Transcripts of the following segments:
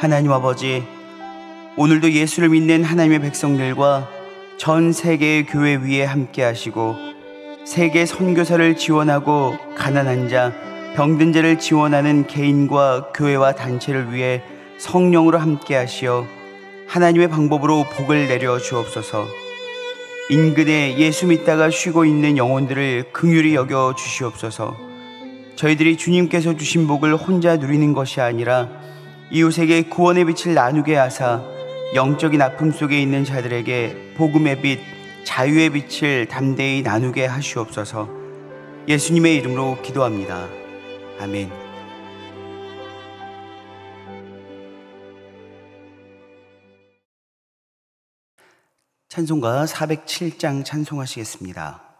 하나님 아버지, 오늘도 예수를 믿는 하나님의 백성들과 전 세계의 교회 위에 함께 하시고 세계 선교사를 지원하고 가난한 자, 병든 자를 지원하는 개인과 교회와 단체를 위해 성령으로 함께 하시어 하나님의 방법으로 복을 내려 주옵소서. 인근에 예수 믿다가 쉬고 있는 영혼들을 긍휼히 여겨 주시옵소서. 저희들이 주님께서 주신 복을 혼자 누리는 것이 아니라 이웃에게 구원의 빛을 나누게 하사 영적인 아픔 속에 있는 자들에게 복음의 빛, 자유의 빛을 담대히 나누게 하시옵소서. 예수님의 이름으로 기도합니다. 아멘. 찬송가 407장 찬송하시겠습니다.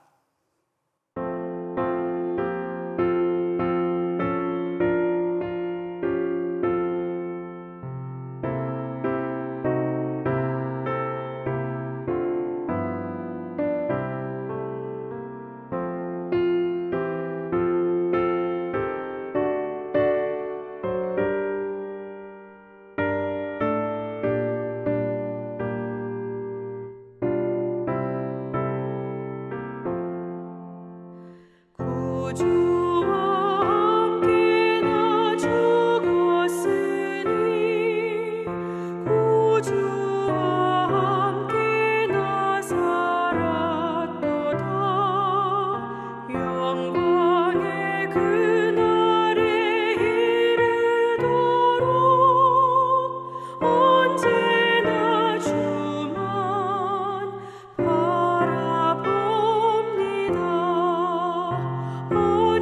Oh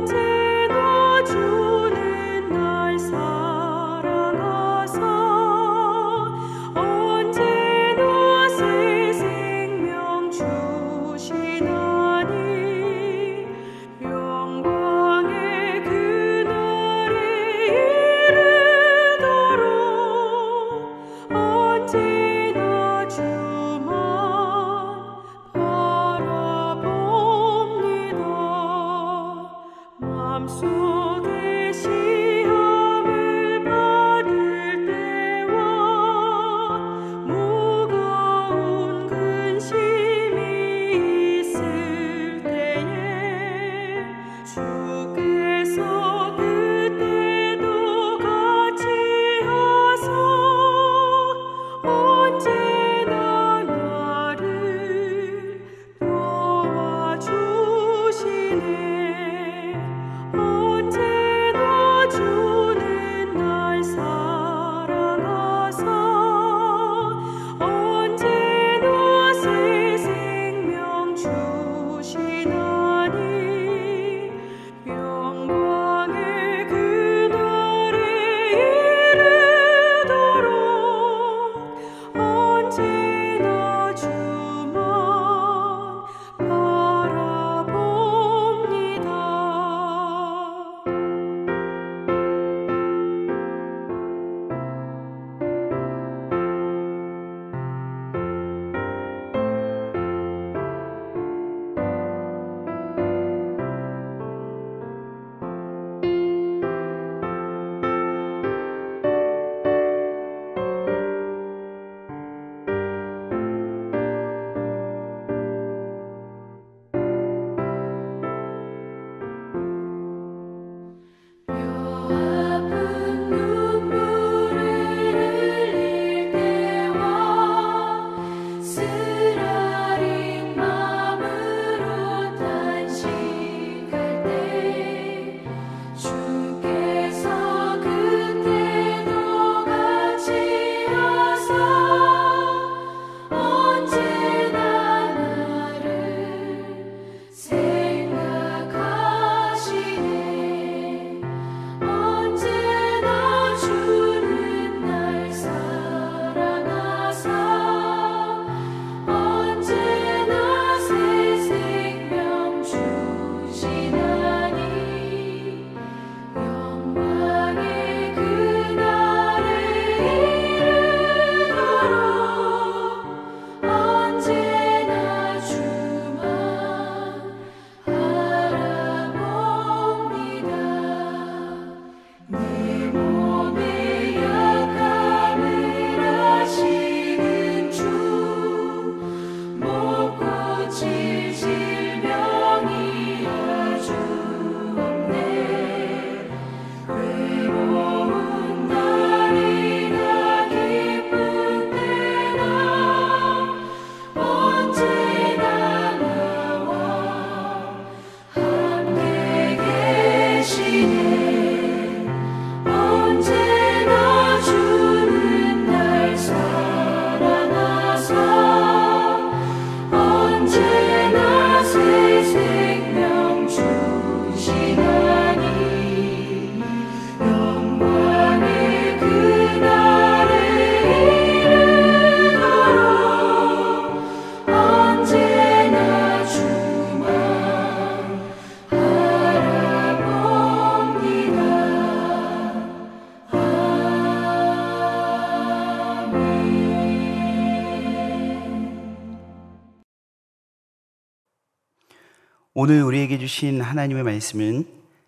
오늘 우리에게 주신 하나님의 말씀은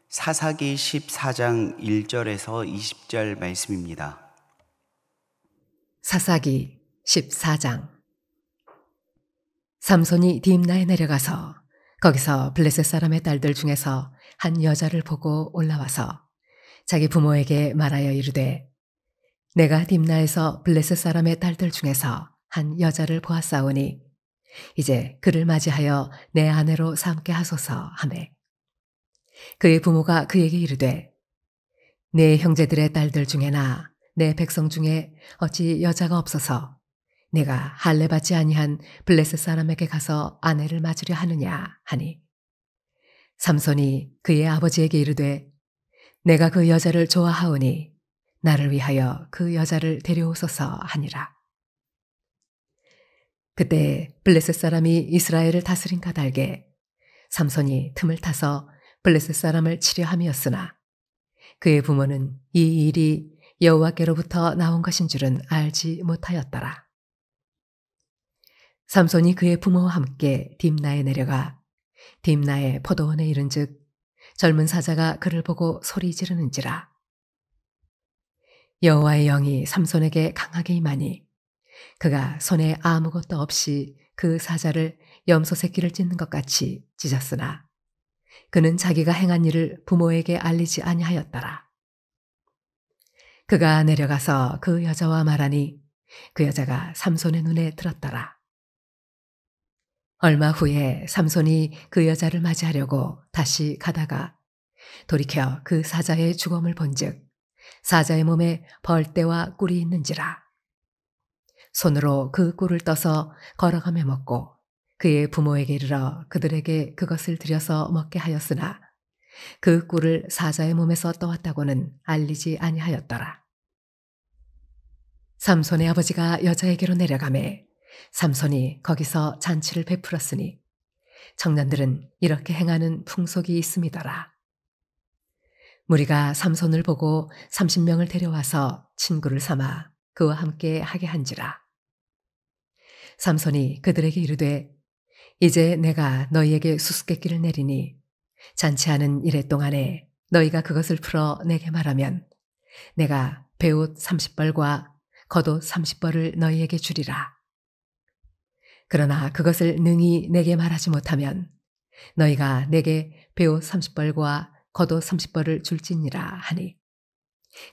사사기 14장 1절에서 20절 말씀입니다. 사사기 14장. 삼손이 딥나에 내려가서 거기서 블레셋 사람의 딸들 중에서 한 여자를 보고 올라와서 자기 부모에게 말하여 이르되, 내가 딥나에서 블레셋 사람의 딸들 중에서 한 여자를 보았사오니 이제 그를 맞이하여 내 아내로 삼게 하소서 하매, 그의 부모가 그에게 이르되, 내 형제들의 딸들 중에나 내 백성 중에 어찌 여자가 없어서 내가 할례 받지 아니한 블레셋 사람에게 가서 아내를 맞으려 하느냐 하니, 삼손이 그의 아버지에게 이르되, 내가 그 여자를 좋아하오니 나를 위하여 그 여자를 데려오소서 하니라. 그때 블레셋 사람이 이스라엘을 다스린 까닭에 삼손이 틈을 타서 블레셋 사람을 치려 함이었으나 그의 부모는 이 일이 여호와께로부터 나온 것인 줄은 알지 못하였더라. 삼손이 그의 부모와 함께 딥나에 내려가 딥나의 포도원에 이른즉 젊은 사자가 그를 보고 소리 지르는지라. 여호와의 영이 삼손에게 강하게 임하니 그가 손에 아무것도 없이 그 사자를 염소 새끼를 찢는 것 같이 찢었으나 그는 자기가 행한 일을 부모에게 알리지 아니하였더라. 그가 내려가서 그 여자와 말하니 그 여자가 삼손의 눈에 들었더라. 얼마 후에 삼손이 그 여자를 맞이하려고 다시 가다가 돌이켜 그 사자의 죽음을 본즉 사자의 몸에 벌떼와 꿀이 있는지라. 손으로 그 꿀을 떠서 걸어가며 먹고 그의 부모에게 이르러 그들에게 그것을 들여서 먹게 하였으나 그 꿀을 사자의 몸에서 떠왔다고는 알리지 아니하였더라. 삼손의 아버지가 여자에게로 내려가매 삼손이 거기서 잔치를 베풀었으니 청년들은 이렇게 행하는 풍속이 있음이더라. 무리가 삼손을 보고 30명을 데려와서 친구를 삼아 그와 함께 하게 한지라. 삼손이 그들에게 이르되, 이제 내가 너희에게 수수께끼를 내리니 잔치하는 이래 동안에 너희가 그것을 풀어 내게 말하면 내가 베옷 30벌과 겉옷 30벌을 너희에게 주리라. 그러나 그것을 능히 내게 말하지 못하면 너희가 내게 베옷 30벌과 겉옷 30벌을 줄지니라 하니,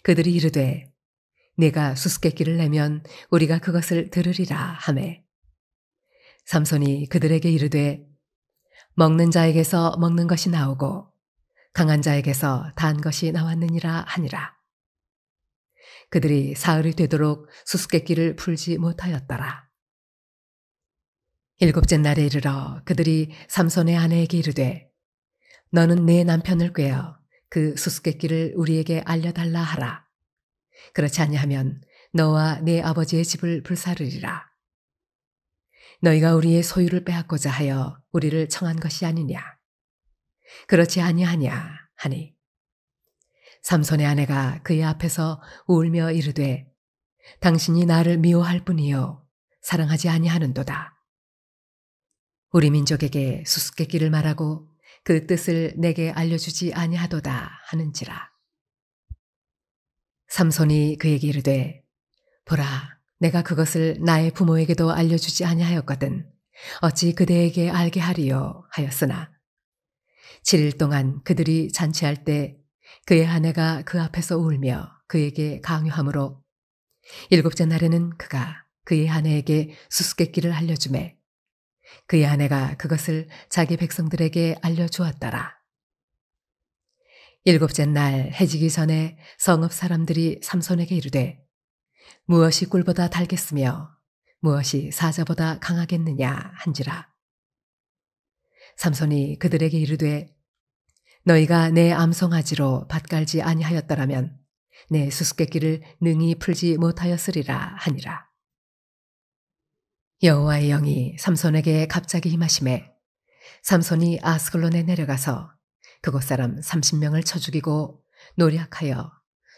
그들이 이르되 네가 수수께끼를 내면 우리가 그것을 들으리라 하매, 삼손이 그들에게 이르되 먹는 자에게서 먹는 것이 나오고 강한 자에게서 단 것이 나왔느니라 하니라. 그들이 사흘이 되도록 수수께끼를 풀지 못하였더라. 일곱째 날에 이르러 그들이 삼손의 아내에게 이르되, 너는 내 남편을 꾀어 그 수수께끼를 우리에게 알려달라 하라. 그렇지 아니하면 너와 네 아버지의 집을 불사르리라. 너희가 우리의 소유를 빼앗고자 하여 우리를 청한 것이 아니냐. 그렇지 아니하냐 하니, 삼손의 아내가 그의 앞에서 울며 이르되, 당신이 나를 미워할 뿐이요 사랑하지 아니하는도다. 우리 민족에게 수수께끼를 말하고 그 뜻을 내게 알려주지 아니하도다 하는지라. 삼손이 그에게 이르되, 보라, 내가 그것을 나의 부모에게도 알려주지 아니하였거든 어찌 그대에게 알게 하리요 하였으나 7일 동안 그들이 잔치할 때 그의 아내가 그 앞에서 울며 그에게 강요하므로 7째 날에는 그가 그의 아내에게 수수께끼를 알려주매 그의 아내가 그것을 자기 백성들에게 알려주었더라. 7째 날 해지기 전에 성읍 사람들이 삼손에게 이르되, 무엇이 꿀보다 달겠으며 무엇이 사자보다 강하겠느냐 한지라. 삼손이 그들에게 이르되, 너희가 내 암송아지로 밭갈지 아니하였더라면 내 수수께끼를 능히 풀지 못하였으리라 하니라. 여호와의 영이 삼손에게 갑자기 임하심에 삼손이 아스글론에 내려가서 그곳 사람 30명을 쳐 죽이고 노략하여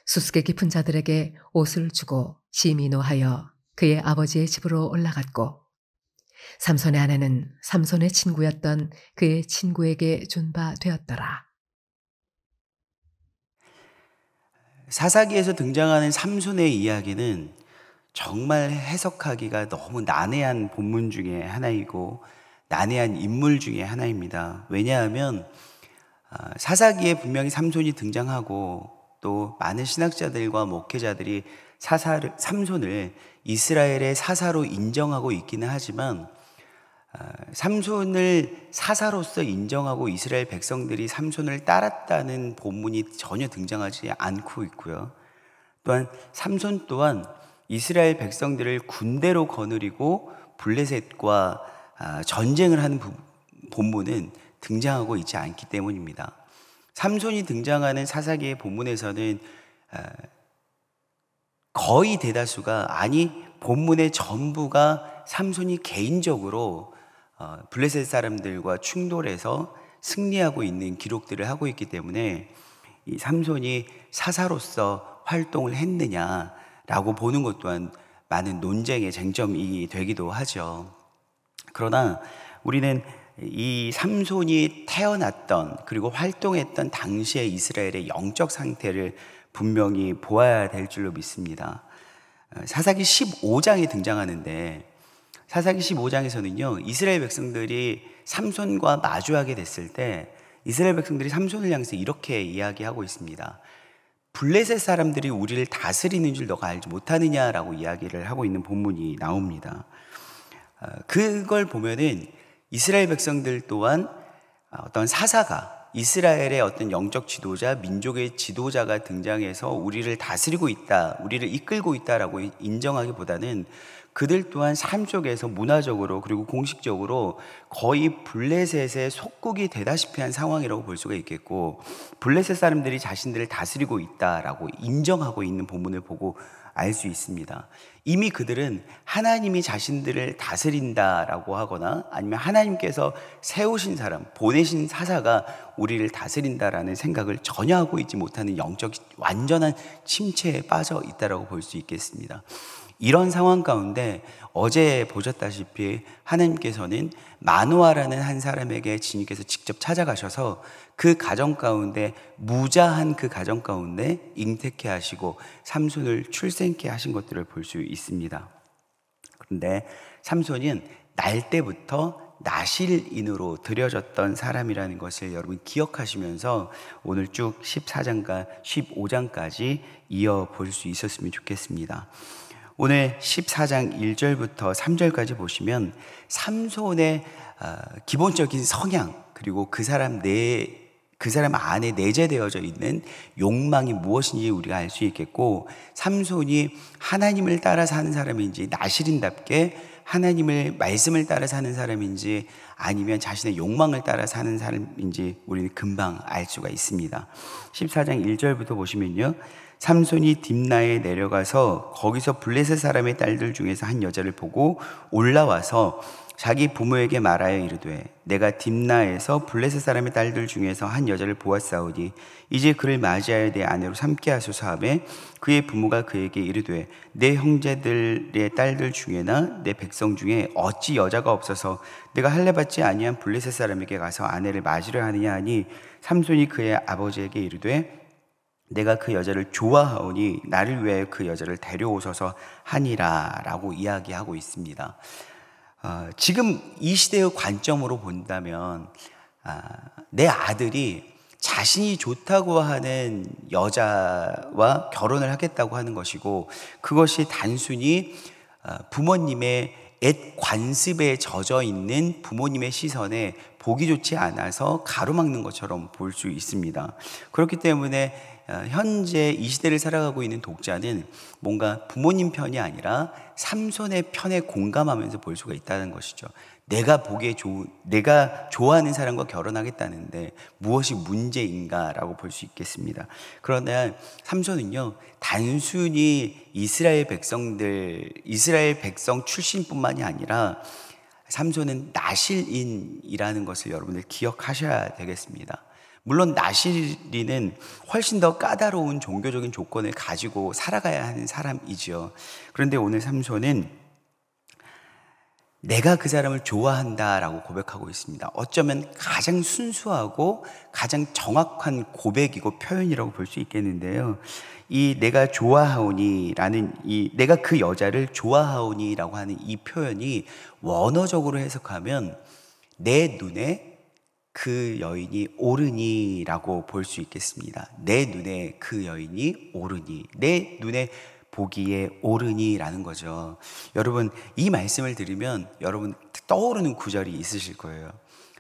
수수께끼 푼 자들에게 옷을 주고 심히 노하여 그의 아버지의 집으로 올라갔고 삼손의 아내는 삼손의 친구였던 그의 친구에게 준 바 되었더라. 사사기에서 등장하는 삼손의 이야기는 정말 해석하기가 너무 난해한 본문 중에 하나이고 난해한 인물 중에 하나입니다. 왜냐하면 사사기에 분명히 삼손이 등장하고 또 많은 신학자들과 목회자들이 삼손을 이스라엘의 사사로 인정하고 있기는 하지만 삼손을 사사로서 인정하고 이스라엘 백성들이 삼손을 따랐다는 본문이 전혀 등장하지 않고 있고요. 또한 삼손 또한 이스라엘 백성들을 군대로 거느리고 블레셋과 전쟁을 하는 본문은 등장하고 있지 않기 때문입니다. 삼손이 등장하는 사사기의 본문에서는 거의 대다수가 본문의 전부가 삼손이 개인적으로 블레셋 사람들과 충돌해서 승리하고 있는 기록들을 하고 있기 때문에 이 삼손이 사사로서 활동을 했느냐라고 보는 것 또한 많은 논쟁의 쟁점이 되기도 하죠. 그러나 우리는 이 삼손이 태어났던 그리고 활동했던 당시의 이스라엘의 영적 상태를 분명히 보아야 될 줄로 믿습니다. 사사기 15장에 등장하는데 사사기 15장에서는요 이스라엘 백성들이 삼손과 마주하게 됐을 때 이스라엘 백성들이 삼손을 향해서 이렇게 이야기하고 있습니다. 블레셋 사람들이 우리를 다스리는 줄 너가 알지 못하느냐라고 이야기를 하고 있는 본문이 나옵니다. 그걸 보면은 이스라엘 백성들 또한 어떤 사사가 이스라엘의 어떤 영적 지도자, 민족의 지도자가 등장해서 우리를 다스리고 있다, 우리를 이끌고 있다라고 인정하기보다는 그들 또한 삶 속에서 문화적으로 그리고 공식적으로 거의 블레셋의 속국이 되다시피 한 상황이라고 볼 수가 있겠고 블레셋 사람들이 자신들을 다스리고 있다라고 인정하고 있는 본문을 보고 알 수 있습니다. 이미 그들은 하나님이 자신들을 다스린다라고 하거나 아니면 하나님께서 세우신 사람, 보내신 사사가 우리를 다스린다라는 생각을 전혀 하고 있지 못하는 영적 완전한 침체에 빠져 있다라고 볼 수 있겠습니다. 이런 상황 가운데 어제 보셨다시피 하나님께서는 마노아라는 한 사람에게 주님께서 직접 찾아가셔서 그 가정 가운데 무자한 그 가정 가운데 잉태케 하시고 삼손을 출생케 하신 것들을 볼 수 있습니다. 그런데 삼손은 날 때부터 나실인으로 들여졌던 사람이라는 것을 여러분 기억하시면서 오늘 쭉 14장과 15장까지 이어볼 수 있었으면 좋겠습니다. 오늘 14장 1절부터 3절까지 보시면 삼손의 기본적인 성향 그리고 그 사람 안에 내재되어져 있는 욕망이 무엇인지 우리가 알 수 있겠고 삼손이 하나님을 따라 사는 사람인지 나실인답게 하나님의 말씀을 따라 사는 사람인지 아니면 자신의 욕망을 따라 사는 사람인지 우리는 금방 알 수가 있습니다. 14장 1절부터 보시면요 삼손이 딥나에 내려가서 거기서 블레셋 사람의 딸들 중에서 한 여자를 보고 올라와서 자기 부모에게 말하여 이르되 내가 딥나에서 블레셋 사람의 딸들 중에서 한 여자를 보았사오니 이제 그를 맞이하여 내 아내로 삼게 하소서 하매 그의 부모가 그에게 이르되 내 형제들의 딸들 중에나 내 백성 중에 어찌 여자가 없어서 내가 할례받지 아니한 블레셋 사람에게 가서 아내를 맞으려 하느냐 하니 삼손이 그의 아버지에게 이르되 내가 그 여자를 좋아하오니 나를 위하여 그 여자를 데려오소서 하니라 라고 이야기하고 있습니다. 지금 이 시대의 관점으로 본다면 내 아들이 자신이 좋다고 하는 여자와 결혼을 하겠다고 하는 것이고 그것이 단순히 부모님의 옛 관습에 젖어 있는 부모님의 시선에 보기 좋지 않아서 가로막는 것처럼 볼 수 있습니다. 그렇기 때문에 현재 이 시대를 살아가고 있는 독자는 뭔가 부모님 편이 아니라 삼손의 편에 공감하면서 볼 수가 있다는 것이죠. 내가 좋아하는 사람과 결혼하겠다는데 무엇이 문제인가라고 볼 수 있겠습니다. 그러나 삼손은요, 단순히 이스라엘 백성 출신뿐만이 아니라 삼손은 나실인이라는 것을 여러분들 기억하셔야 되겠습니다. 물론 나실인은 훨씬 더 까다로운 종교적인 조건을 가지고 살아가야 하는 사람이지요. 그런데 오늘 삼손은 내가 그 사람을 좋아한다라고 고백하고 있습니다. 어쩌면 가장 순수하고 가장 정확한 고백이고 표현이라고 볼 수 있겠는데요. 이 내가 좋아하오니라는 내가 그 여자를 좋아하오니라고 하는 이 표현이 원어적으로 해석하면 내 눈에 그 여인이 오르니라고 볼 수 있겠습니다. 내 눈에 그 여인이 오르니, 내 눈에 보기에 오르니라는 거죠. 여러분, 이 말씀을 들으면 여러분 떠오르는 구절이 있으실 거예요.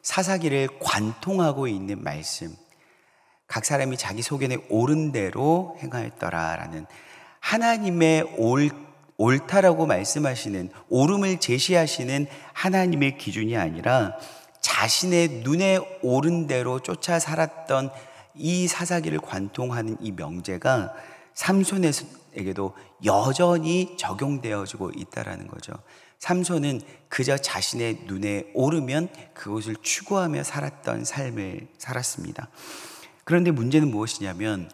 사사기를 관통하고 있는 말씀, 각 사람이 자기 소견에 옳은 대로 행하였더라라는 하나님의 옳다라고 말씀하시는, 옳음을 제시하시는 하나님의 기준이 아니라 자신의 눈에 옳은 대로 쫓아 살았던 이 사사기를 관통하는 이 명제가 삼손에게도 여전히 적용되어지고 있다라는 거죠. 삼손은 그저 자신의 눈에 오르면 그것을 추구하며 살았던 삶을 살았습니다. 그런데 문제는 무엇이냐면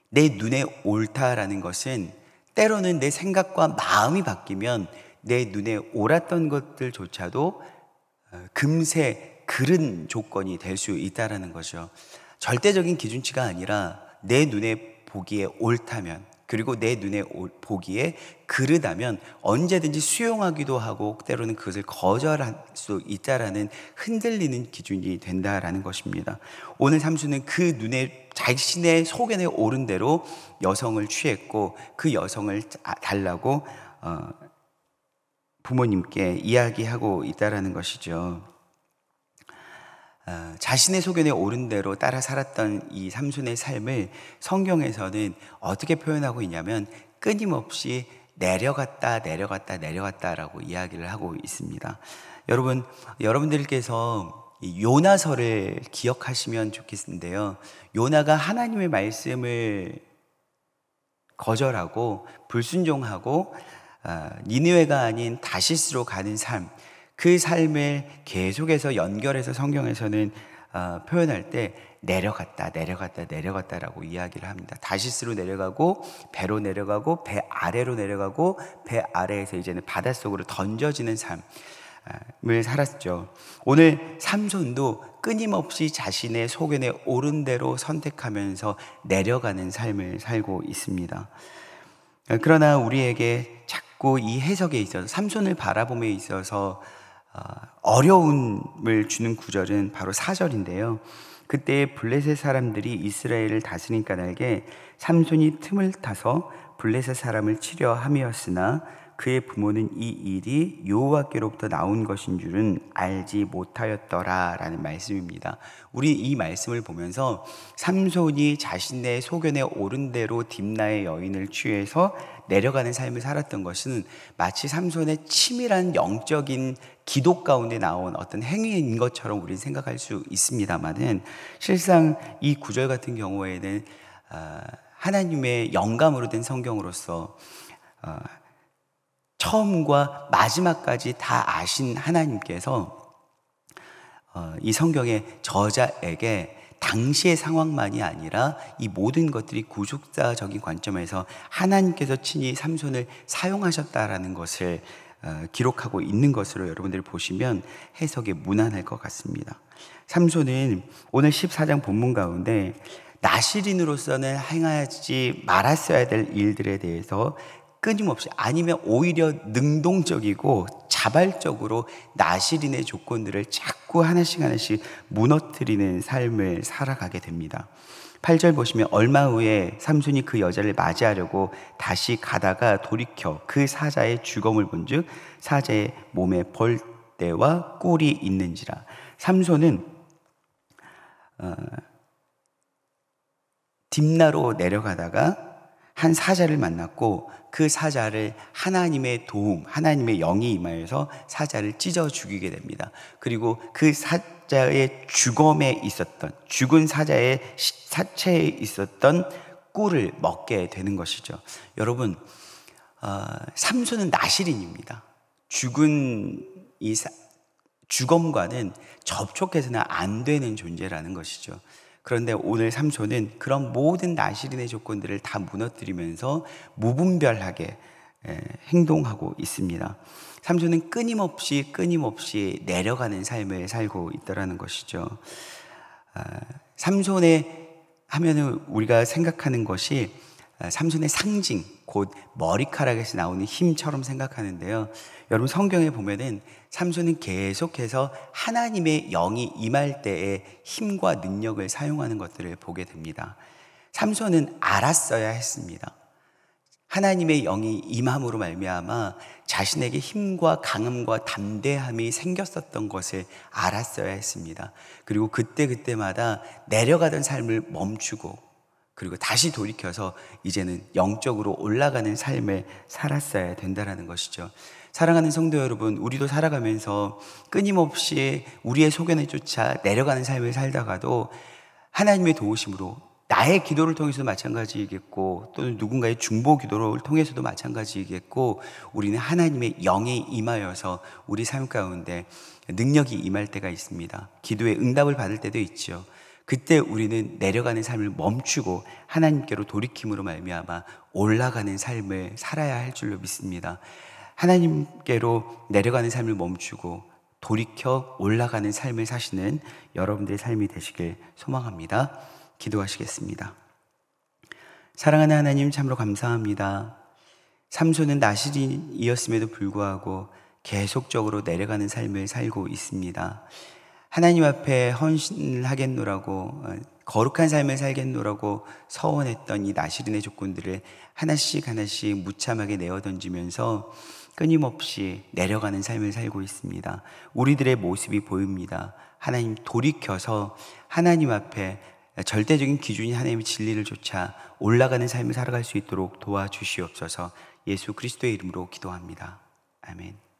내 눈에 옳다라는 것은 때로는 내 생각과 마음이 바뀌면 내 눈에 옳았던 것들조차도 금세 그른 조건이 될 수 있다라는 거죠. 절대적인 기준치가 아니라 내 눈에 보기에 옳다면, 그리고 내 눈에 보기에 그르다면 언제든지 수용하기도 하고 때로는 그것을 거절할 수 있다라는 흔들리는 기준이 된다라는 것입니다. 오늘 삼손은 그 눈에 자신의 소견에 오른 대로 여성을 취했고 그 여성을 달라고 부모님께 이야기하고 있다라는 것이죠. 자신의 소견에 오른 대로 따라 살았던 이 삼손의 삶을 성경에서는 어떻게 표현하고 있냐면 끊임없이 내려갔다라고 이야기를 하고 있습니다. 여러분, 여러분들께서 요나서를 기억하시면 좋겠는데요. 요나가 하나님의 말씀을 거절하고 불순종하고 니느웨가 아닌 다시스로 가는 삶, 그 삶을 계속해서 연결해서 성경에서는 표현할 때 내려갔다라고 이야기를 합니다. 다시스로 내려가고 배로 내려가고 배 아래로 내려가고 배 아래에서 이제는 바닷속으로 던져지는 삶을 살았죠. 오늘 삼손도 끊임없이 자신의 소견에 옳은 대로 선택하면서 내려가는 삶을 살고 있습니다. 그러나 우리에게 자꾸 이 해석에 있어서 삼손을 바라봄에 있어서 어려움을 주는 구절은 바로 4절인데요. 그때 블레셋 사람들이 이스라엘을 다스린 까닭에 삼손이 틈을 타서 블레셋 사람을 치려 함이었으나 그의 부모는 이 일이 여호와께로부터 나온 것인 줄은 알지 못하였더라 라는 말씀입니다. 우리 이 말씀을 보면서 삼손이 자신의 소견에 옳은 대로 딥나의 여인을 취해서 내려가는 삶을 살았던 것은 마치 삼손의 치밀한 영적인 기도 가운데 나온 어떤 행위인 것처럼 우리는 생각할 수 있습니다만은, 실상 이 구절 같은 경우에는 하나님의 영감으로 된 성경으로서 처음과 마지막까지 다 아신 하나님께서 이 성경의 저자에게 당시의 상황만이 아니라 이 모든 것들이 구속사적인 관점에서 하나님께서 친히 삼손을 사용하셨다라는 것을 기록하고 있는 것으로 여러분들이 보시면 해석이 무난할 것 같습니다. 삼손은 오늘 14장 본문 가운데 나실인으로서는 행하지 말았어야 될 일들에 대해서 끊임없이, 아니면 오히려 능동적이고 자발적으로 나실인의 조건들을 자꾸 하나씩 무너뜨리는 삶을 살아가게 됩니다. 8절 보시면 얼마 후에 삼손이 그 여자를 맞이하려고 다시 가다가 돌이켜 그 사자의 주검을 본즉 사자의 몸에 벌떼와 꿀이 있는지라. 삼손은 딥나로 내려가다가 한 사자를 만났고 그 사자를 하나님의 도움, 하나님의 영이 임하여서 사자를 찢어 죽이게 됩니다. 그리고 그 사자의 주검에 있었던, 죽은 사자의 사체에 있었던 꿀을 먹게 되는 것이죠. 여러분, 삼손은 나실인입니다. 죽은 이 주검과는 접촉해서는 안 되는 존재라는 것이죠. 그런데 오늘 삼손은 그런 모든 나실인의 조건들을 다 무너뜨리면서 무분별하게 행동하고 있습니다. 삼손은 끊임없이 내려가는 삶을 살고 있다라는 것이죠. 삼손의 하면은 우리가 생각하는 것이 삼손의 상징, 곧 머리카락에서 나오는 힘처럼 생각하는데요. 여러분 성경에 보면은 삼손은 계속해서 하나님의 영이 임할 때에 힘과 능력을 사용하는 것들을 보게 됩니다. 삼손은 알았어야 했습니다. 하나님의 영이 임함으로 말미암아 자신에게 힘과 강함과 담대함이 생겼었던 것을 알았어야 했습니다. 그리고 그때마다 내려가던 삶을 멈추고 그리고 다시 돌이켜서 이제는 영적으로 올라가는 삶을 살았어야 된다는 것이죠. 사랑하는 성도 여러분, 우리도 살아가면서 끊임없이 우리의 소견에 쫓아 내려가는 삶을 살다가도 하나님의 도우심으로 나의 기도를 통해서도 마찬가지이겠고 또는 누군가의 중보 기도를 통해서도 마찬가지이겠고 우리는 하나님의 영이 임하여서 우리 삶 가운데 능력이 임할 때가 있습니다. 기도에 응답을 받을 때도 있죠. 그때 우리는 내려가는 삶을 멈추고 하나님께로 돌이킴으로 말미암아 올라가는 삶을 살아야 할 줄로 믿습니다. 하나님께로 내려가는 삶을 멈추고 돌이켜 올라가는 삶을 사시는 여러분들의 삶이 되시길 소망합니다. 기도하시겠습니다. 사랑하는 하나님, 참으로 감사합니다. 삼손은 나실인이었음에도 불구하고 계속적으로 내려가는 삶을 살고 있습니다. 하나님 앞에 헌신을 하겠노라고, 거룩한 삶을 살겠노라고 서원했던 이 나실인의 조건들을 하나씩 무참하게 내어던지면서 끊임없이 내려가는 삶을 살고 있습니다. 우리들의 모습이 보입니다. 하나님, 돌이켜서 하나님 앞에 절대적인 기준인 하나님의 진리를 쫓아 올라가는 삶을 살아갈 수 있도록 도와주시옵소서. 예수 그리스도의 이름으로 기도합니다. 아멘.